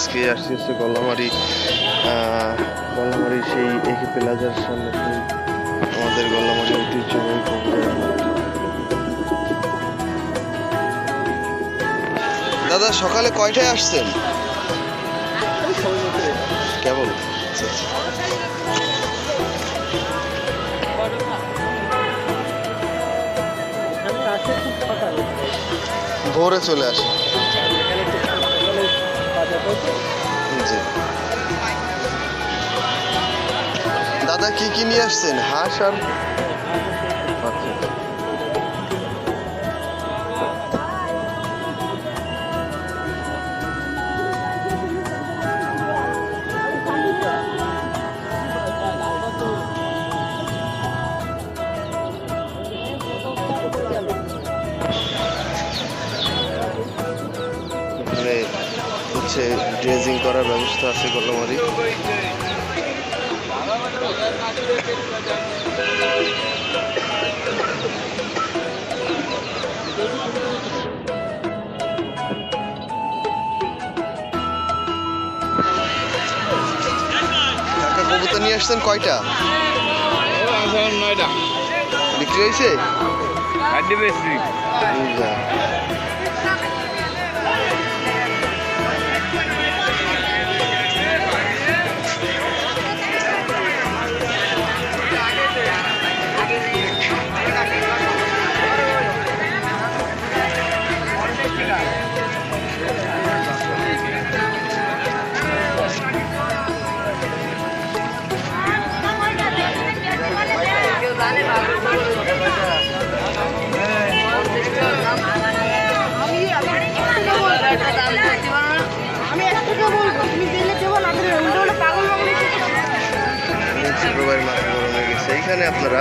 আজকে আসছি হচ্ছে গল্লামারি সেই একে প্লাজার সামনে সেই আমাদের গল্লামারি ঐতিহ্যবাহী কবুতরের হাট। দাদা সকালে কয়টায় আসছেন? কেবল ভোরে চলে আসে। জি দাদা কি কি নিয়ে আসছেন? হাঁস আর এখানে হচ্ছে ড্রেজিং করার ব্যবস্থা আছে গল্লামারি। কাকা কবুতর নিয়ে আসছেন কয়টা? 9টা বিক্রি হয়েছে? এখানে আপনারা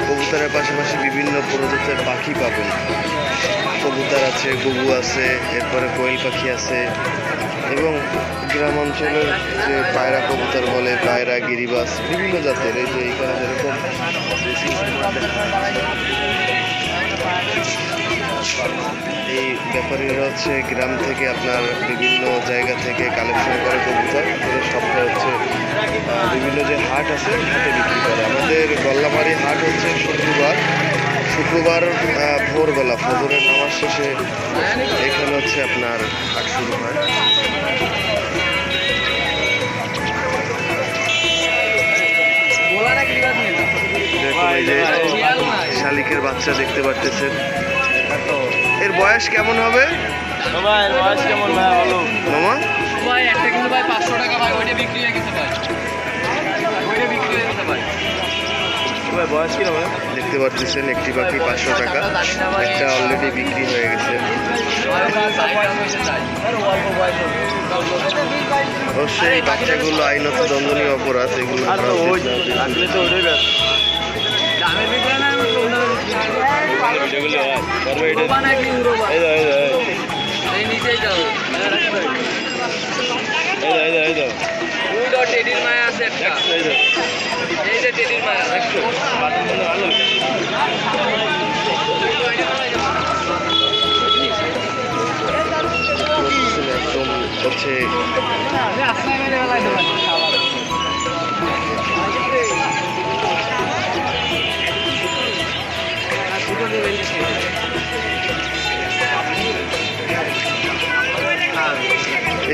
কবুতরের পাশাপাশি বিভিন্ন প্রজাতির পাখি পাবেন। কবুতর আছে, ঘুঘু আছে, এরপরে কোয়েল পাখি আছে এবং গ্রাম অঞ্চলের যে পায়রা কবুতর বলে, পায়রা, গিরিবাস, বিভিন্ন জাতের। এই যে এখানে যেরকম এই ব্যাপারীরা হচ্ছে গ্রাম থেকে আপনার বিভিন্ন জায়গা থেকে কালেকশন করে কবুতর, করে সপ্তাহে হচ্ছে বিভিন্ন যে হাট আছে হাটে বিক্রি করে। আমাদের গল্লামারি হাট হচ্ছে শুক্রবার ভোরবেলা ফজরের নামাজ শেষে এখানে হচ্ছে আপনার হাট শুরু হয়। এই যে শালিকের বাচ্চা দেখতে পারতেছেন। এর বয়স কেমন হবে? বয়স কেমন ভাই? ভালো মামা ভাই, একটা কিন্তু ভাই 500 টাকা ভাই, ওইটা বিক্রি হয়ে গেছে ভাই, ওইটা বিক্রি হয়ে গেছে ভাই। ভাই বয়স কি হবে? দেখতে পাচ্ছেন একটি পাখি 500 টাকা, একটা অলরেডি বিক্রি হয়ে গেছে। অবশ্যই বাচ্চাগুলো আইনত দণ্ডনীয় অপরাধ, এগুলো টেডির মায়া আছে একটা, এই যে টেডির মায়া একদম হচ্ছে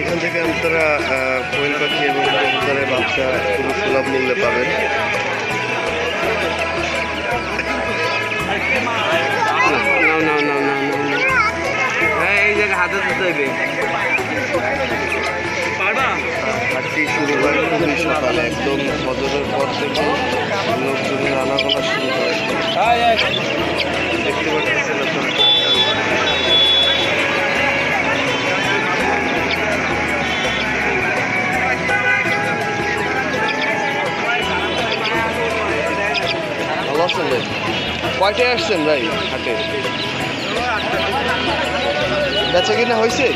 এখান থেকে আপনারা কোয়েল পাখি এবং কবুতরের বাচ্চা খুব সুলভ মূল্যে পাবেন। হাটটি শুরু হয় খুবই সকালে, একদম ফজরের পর থেকে লোকজনের আনাগোনা শুরু হয়। দেখতে পাচ্ছেন ভালো আছেন ভাই? কয়টায় আসছেন ভাই হাটে? বেচা কিনা হয়েছে?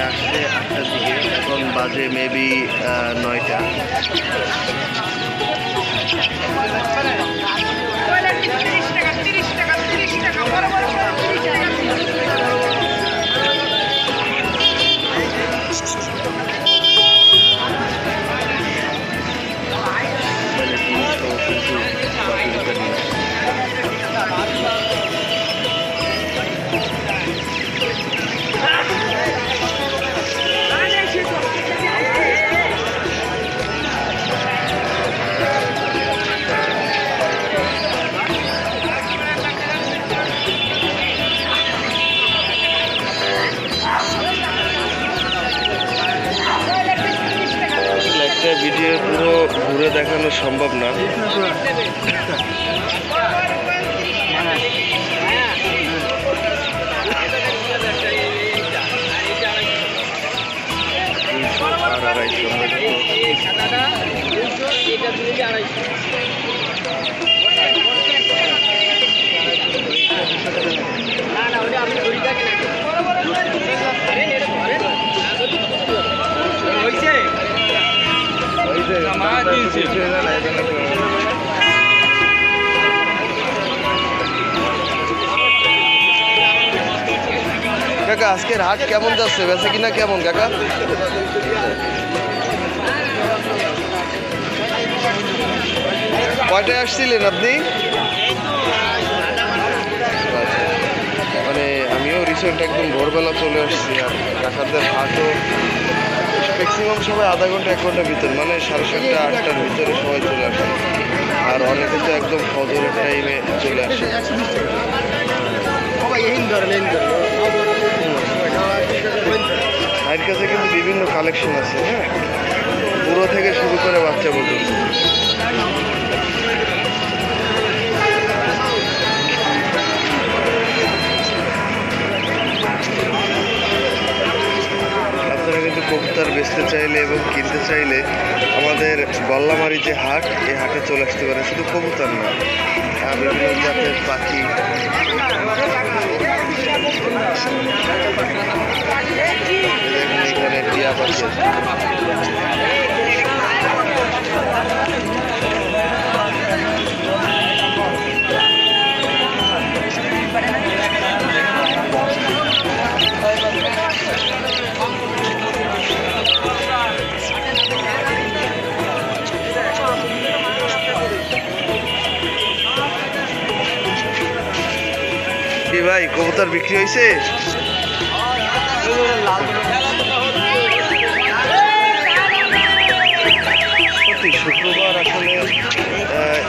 আসছে 8টার দিকে, এখন বাজে মেবি 9টা। টাকা 30 টাকা 30 টাকা 30 টাকা বড় বড় দেখানো সম্ভব না। আর 250। কাকা আজকের হাট কেমন যাচ্ছে, বেচা কিনা কেমন কাকা? কয়টায় আসছিলেন আপনি? মানে আমিও রিসেন্ট একদম ভোরবেলা চলে আসছি। আর কাকাদের হাটও ম্যাক্সিমাম সবাই আধা ঘন্টা 1 ঘন্টার ভিতর, মানে 7:30 8টার ভিতরে সবাই চলে আসে। আর অনেকে তো একদম ফজরের টাইমে চলে আসে। ভাইয়ের কাছে কিন্তু বিভিন্ন কালেকশন আছে, হ্যাঁ, বুড়ো থেকে শুরু করে বাচ্চা পর্যন্ত। আপনারা কিন্তু কবুতর বেচতে চাইলে এবং কিনতে চাইলে আমাদের গল্লামারি যে হাট, এই হাটে চলে আসতে পারে। শুধু কবুতর না, বিভিন্ন জাতের পাখি, এখানে টিয়া পাখি আছে। কি ভাই, কবুতর বিক্রি হয়েছে? সত্যি শুক্রবার আসলে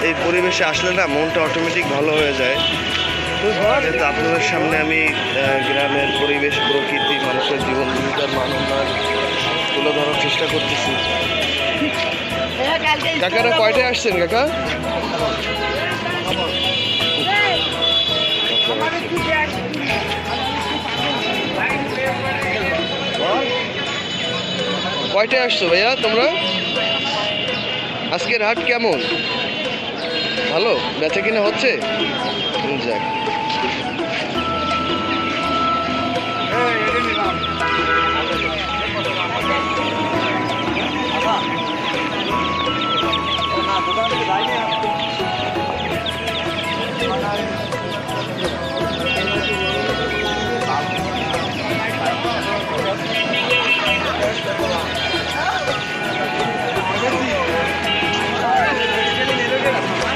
এই পরিবেশে আসলে না মনটা অটোমেটিক ভালো হয়ে যায়। কিন্তু আপনাদের সামনে আমি গ্রামের পরিবেশ, প্রকৃতি, মানুষের জীবন জীবিকার মান উন্নয়ন তুলে ধরার চেষ্টা করতেছি। কাকারা কয়টায় আসছেন কাকা? কয়টায় আসছো ভাইয়া তোমরা? আজকের হাট কেমন? ভালো বেচা কিনা হচ্ছে? যাক,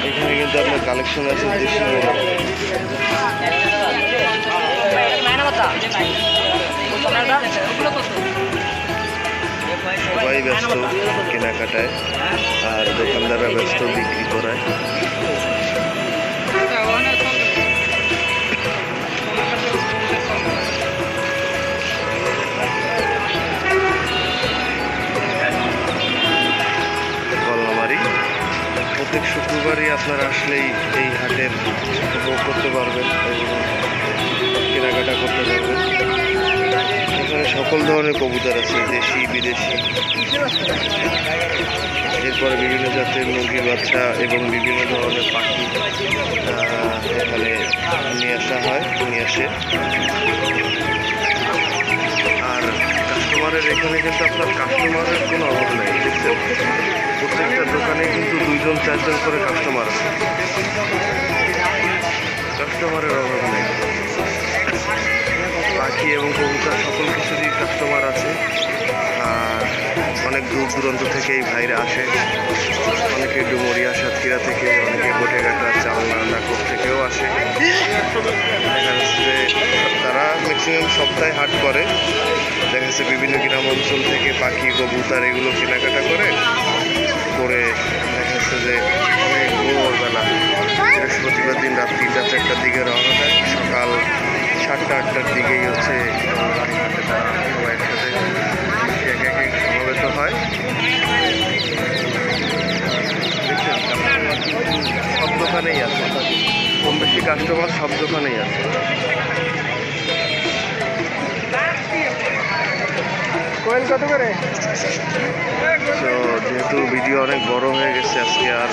এখানে কিন্তু আপনার কালেকশন আছে দেশি মোরগ। সবাই ব্যস্ত কেনাকাটায়, আর দোকানদাররা ব্যস্ত বিক্রি করায়। প্রত্যেক শুক্রবারই আপনারা আসলেই এই হাটের উপভোগ করতে পারবেন এবং কেনাকাটা করতে পারবেন। এখানে সকল ধরনের কবুতর আছে, দেশি বিদেশি। এরপরে বিভিন্ন জাতের মুরগির বাচ্চা এবং বিভিন্ন ধরনের পাখি এখানে নিয়ে আসে। আর কাস্টমারের এখানে কিন্তু আপনার কাস্টমারের কোনো অভাব নেই, দেখছেন? প্রত্যেকটা দোকানে কিন্তু 2জন 4জন করে কাস্টমার আছে, কাস্টমারের অভাব নেই। পাখি এবং কবুতর সকল কিছুরই কাস্টমার আছে। আর অনেক দূর দূরান্ত থেকে এই ভাইরা আসে, অনেকে ডুমুরিয়া সাতক্ষীরা থেকে, অনেকে গোটেঘাটা চালনা নাগর থেকেও আসে। দেখা যাচ্ছে তারা ম্যাক্সিমাম সপ্তাহে হাট করে। দেখা যাচ্ছে বিভিন্ন গ্রাম অঞ্চল থেকে পাখি কবুতর এগুলো কেনাকাটা করে দেখা যাচ্ছে যে অনেক ভোরবেলা বৃহস্পতিবার দিন রাত 3টা 4টার দিকে রওনা দেয়। সকাল 7টা 8টার দিকেই হচ্ছে হাটে তারা সবাই একসাথে এক সমবেত হয়। সব দোকানেই আছে, কম বেশি কাস্টমার সব দোকানেই আছে। কোয়েল কত করে? তো যেহেতু ভিডিও অনেক বড় হয়ে গেছে আজকে আর